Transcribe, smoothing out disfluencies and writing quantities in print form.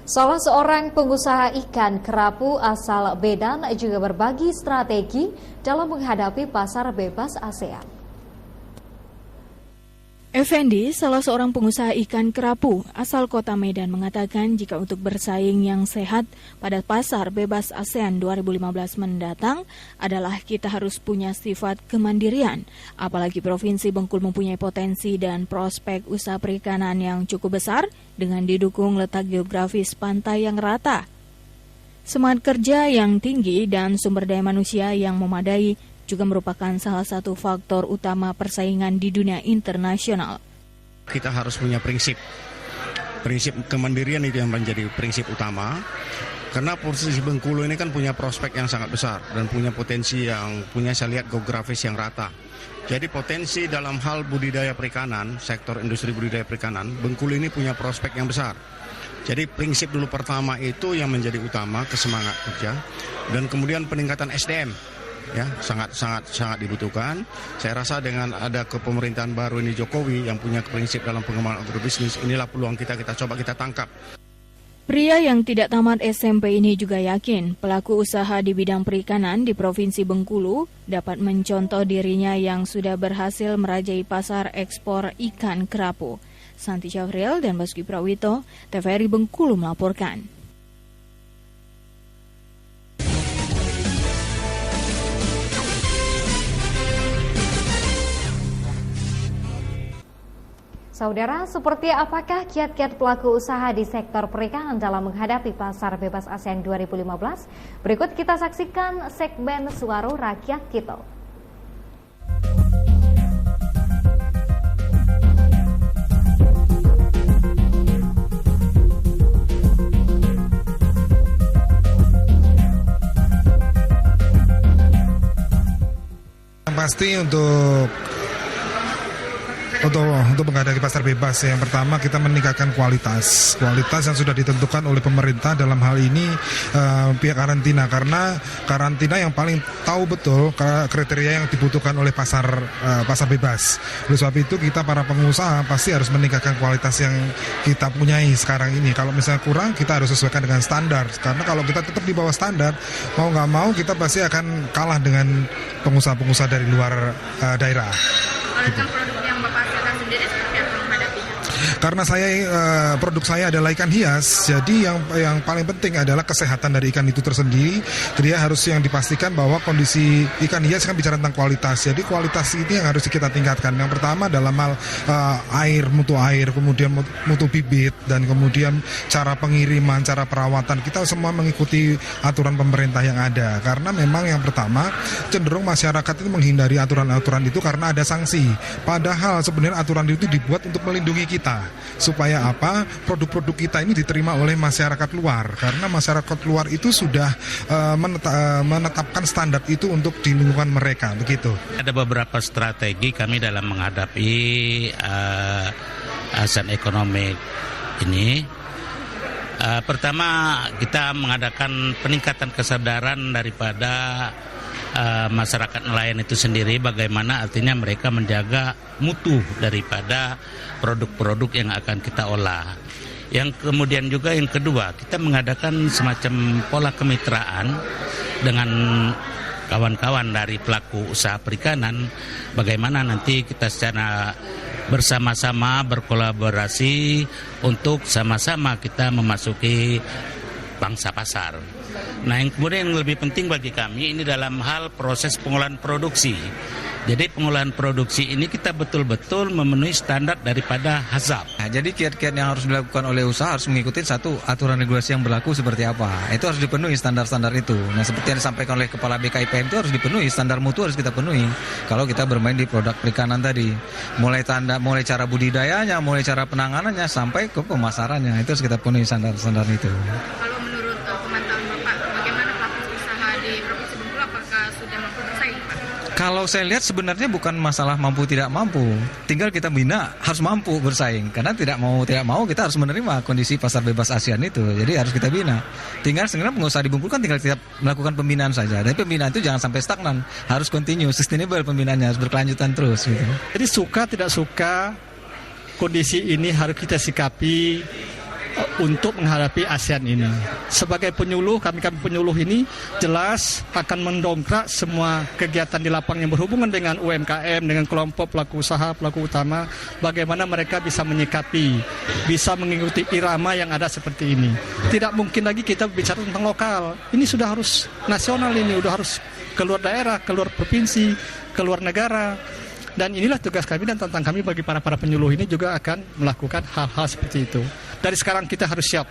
Salah seorang pengusaha ikan kerapu asal Medan juga berbagi strategi dalam menghadapi pasar bebas ASEAN. Effendi, salah seorang pengusaha ikan kerapu asal kota Medan, mengatakan jika untuk bersaing yang sehat pada pasar bebas ASEAN 2015 mendatang adalah kita harus punya sifat kemandirian. Apalagi Provinsi Bengkulu mempunyai potensi dan prospek usaha perikanan yang cukup besar dengan didukung letak geografis pantai yang rata. Semangat kerja yang tinggi dan sumber daya manusia yang memadai juga merupakan salah satu faktor utama persaingan di dunia internasional. Kita harus punya prinsip kemandirian, itu yang menjadi prinsip utama. Karena Provinsi Bengkulu ini kan punya prospek yang sangat besar dan punya potensi yang punya, saya lihat, geografis yang rata. Jadi potensi dalam hal budidaya perikanan, sektor industri budidaya perikanan, Bengkulu ini punya prospek yang besar. Jadi prinsip dulu pertama itu yang menjadi utama, kesemangat kerja, dan kemudian peningkatan SDM. Ya, sangat dibutuhkan. Saya rasa dengan ada kepemerintahan baru ini Jokowi yang punya prinsip dalam pengembangan agrobisnis, inilah peluang kita coba kita tangkap. Pria yang tidak tamat SMP ini juga yakin pelaku usaha di bidang perikanan di Provinsi Bengkulu dapat mencontoh dirinya yang sudah berhasil merajai pasar ekspor ikan kerapu. Santi Syafriel dan Basuki Prawito, TVRI Bengkulu melaporkan. Saudara, seperti apakah kiat-kiat pelaku usaha di sektor perikanan dalam menghadapi pasar bebas ASEAN 2015? Berikut kita saksikan segmen Suara Rakyat Kita. Yang pasti untuk menghadapi pasar bebas, yang pertama kita meningkatkan kualitas yang sudah ditentukan oleh pemerintah, dalam hal ini pihak karantina, karena karantina yang paling tahu betul kriteria yang dibutuhkan oleh pasar bebas. Oleh sebab itu kita para pengusaha pasti harus meningkatkan kualitas yang kita punyai sekarang ini. Kalau misalnya kurang, kita harus sesuaikan dengan standar, karena kalau kita tetap di bawah standar, mau nggak mau kita pasti akan kalah dengan pengusaha-pengusaha dari luar daerah. Gitu. Karena produk saya adalah ikan hias, jadi yang paling penting adalah kesehatan dari ikan itu tersendiri. Dia harus yang dipastikan bahwa kondisi ikan hias kan bicara tentang kualitas. Jadi kualitas ini yang harus kita tingkatkan. Yang pertama dalam hal mutu air, kemudian mutu bibit, dan kemudian cara pengiriman, cara perawatan. Kita semua mengikuti aturan pemerintah yang ada. Karena memang yang pertama cenderung masyarakat itu menghindari aturan-aturan itu karena ada sanksi. Padahal sebenarnya aturan itu dibuat untuk melindungi kita. Supaya apa? Produk-produk kita ini diterima oleh masyarakat luar, karena masyarakat luar itu sudah menetapkan standar itu untuk di lingkungan mereka, begitu. Ada beberapa strategi kami dalam menghadapi ASEAN Economic ini. Pertama, kita mengadakan peningkatan kesadaran daripada masyarakat nelayan itu sendiri, bagaimana artinya mereka menjaga mutu daripada produk-produk yang akan kita olah. Yang kemudian juga yang kedua, kita mengadakan semacam pola kemitraan dengan kawan-kawan dari pelaku usaha perikanan, bagaimana nanti kita secara bersama-sama berkolaborasi untuk sama-sama kita memasuki bangsa pasar. Nah, yang kemudian yang lebih penting bagi kami ini dalam hal proses pengolahan produksi. Jadi pengolahan produksi ini kita betul-betul memenuhi standar daripada HACCP. Nah, jadi kiat-kiat yang harus dilakukan oleh usaha harus mengikuti satu aturan regulasi yang berlaku seperti apa. Itu harus dipenuhi standar-standar itu. Nah, seperti yang disampaikan oleh Kepala BKIPM itu harus dipenuhi, standar mutu harus kita penuhi. Kalau kita bermain di produk perikanan tadi, mulai cara budidayanya, mulai cara penanganannya sampai ke pemasarannya, itu harus kita penuhi standar-standar itu. Kalau menurut pemantauan Bapak, bagaimana pelaku usaha di Provinsi Bengkulu, apakah sudah mampu bersaing, Pak? Kalau saya lihat sebenarnya bukan masalah mampu tidak mampu, tinggal kita bina harus mampu bersaing. Karena tidak mau kita harus menerima kondisi pasar bebas ASEAN itu. Jadi harus kita bina. Tinggal sebenarnya pengusaha di Bengkulu kan tinggal kita melakukan pembinaan saja. Dan pembinaan itu jangan sampai stagnan, harus continue, sustainable pembinaannya, harus berkelanjutan terus. Gitu. Jadi suka tidak suka kondisi ini harus kita sikapi untuk menghadapi ASEAN ini. Sebagai penyuluh, kami penyuluh ini jelas akan mendongkrak semua kegiatan di lapangan yang berhubungan dengan UMKM, dengan kelompok pelaku usaha, pelaku utama, bagaimana mereka bisa menyikapi, bisa mengikuti irama yang ada seperti ini. Tidak mungkin lagi kita bicara tentang lokal. Ini sudah harus nasional, ini sudah harus keluar daerah, keluar provinsi, keluar negara. Dan inilah tugas kami dan tantangan kami bagi para penyuluh ini juga akan melakukan hal-hal seperti itu. Dari sekarang kita harus siap.